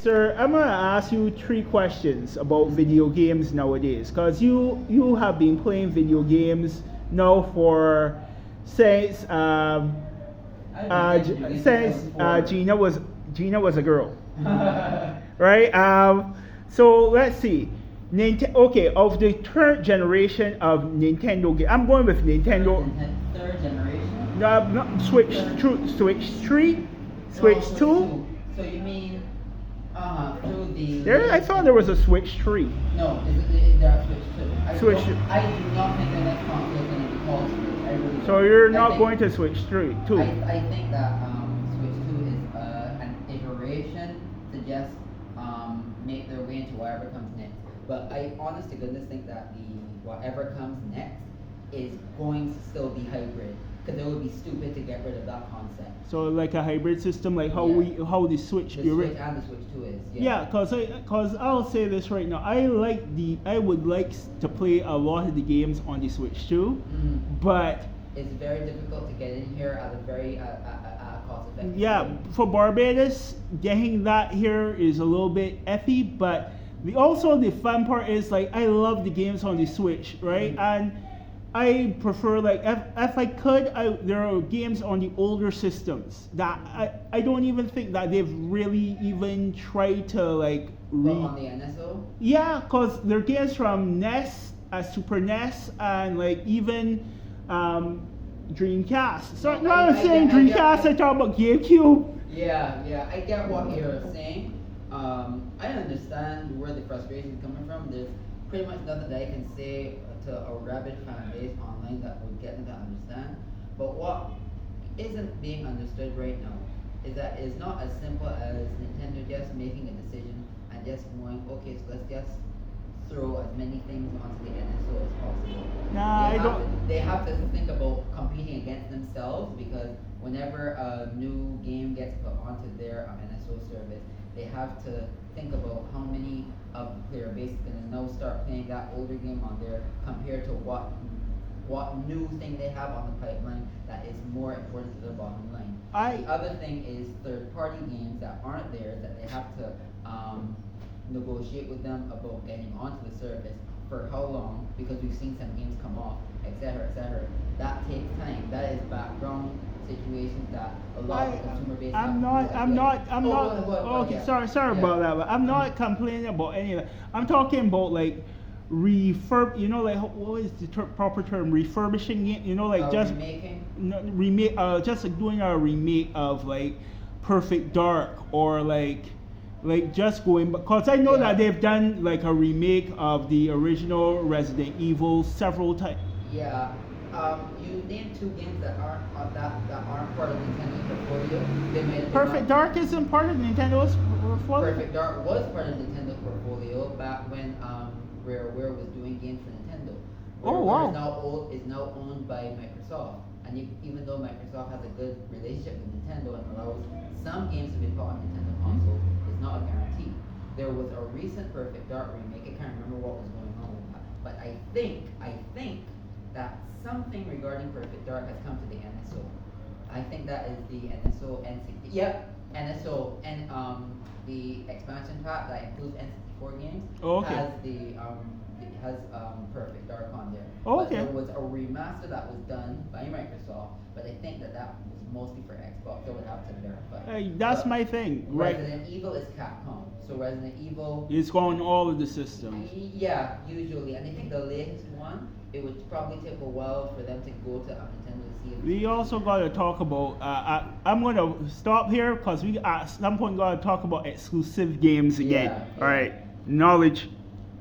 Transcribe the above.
Sir, I'm gonna ask you 3 questions about video games nowadays, cause you have been playing video games now for since Gina was a girl, right? So let's see. Okay, of the third generation of Nintendo game, I'm going with Nintendo. Third generation? No, not Switch. Switch 3, Switch 2. So you mean through the? There, I thought there was a Switch 3. No, there are Switch 2. Switch. I do not think the next console is going to be called Switch. I really So don't. you're I not think- going to Switch 3, 2. I think that Switch 2 is an iteration to just make their way into whatever comes next. But I honest to goodness think that the whatever comes next is going to still be hybrid, because it would be stupid to get rid of that concept. So like a hybrid system, like how Yeah. how the Switch. The Switch and the Switch 2 is. Yeah, cause I'll say this right now. I would like to play a lot of the games on the Switch too, but It's very difficult to get in here at a very cost effective. yeah, for Barbados, getting that here is a little bit iffy. But the fun part is like I love the games on the Switch, right? And I prefer like if I could, there are games on the older systems that I don't even think that they've really even tried to like But on the NSO. yeah, cause they're games from NES, Super NES, and like even Dreamcast. So No, I'm I saying get- I get- Dreamcast. I talk about GameCube. Yeah, I get what you're saying. I understand where the frustration is coming from. There's pretty much nothing that I can say to a rabid fan base online that would get them to understand. But what isn't being understood right now is that it's not as simple as Nintendo just making a decision and just going, okay, so let's just throw as many things onto the NSO as possible. Nah, I don't. They have to think about competing against themselves, because whenever a new game gets put onto their NSO service, they have to think about how many of the player base is going to now start playing that older game on there compared to what new thing they have on the pipeline that is more important to the bottom line. The other thing is third-party games that aren't there, that they have to negotiate with them about getting onto the service for how long, because we've seen some games come off, etc., etc. That takes time. That is background situations that a lot of the consumer base have to deal with. I'm not. Okay, yeah. sorry Yeah. about that. But I'm not complaining about any of that. I'm talking about like refurb. You know, like what is the proper term? Refurbishing it. You know, like just remaking. remake. Just like doing a remake of like Perfect Dark, or like just going, because I know that they've done like a remake of the original Resident Evil several times. Yeah. You named 2 games that aren't part of Nintendo's portfolio. They're Perfect not- Dark isn't part of Nintendo's portfolio. Perfect Dark was part of Nintendo's portfolio back when Rareware was doing games for Nintendo. Oh, wow. Is now owned by Microsoft, and even though Microsoft has a good relationship with Nintendo and allows some games to be put on Nintendo consoles, it's not a guarantee. There was a recent Perfect Dark remake. I can't remember what was going on with that, but I think that something regarding Perfect Dark has come to the NSO. I think that is the NSO N60. Yep, NSO and the expansion pack that includes N64 games has Perfect Dark on there. Oh, But okay. there was a remaster that was done by Microsoft, but I think that was mostly for Xbox. I would have to verify. Hey, that's But my thing, right? Resident Evil is Capcom, so Resident Evil. It's on all of the systems. Yeah, usually, and I think the latest one, it would probably take a while for them to go to Nintendo to see if We also got to talk about. I'm going to stop here because we at some point got to talk about exclusive games again. Yeah, All right, knowledge.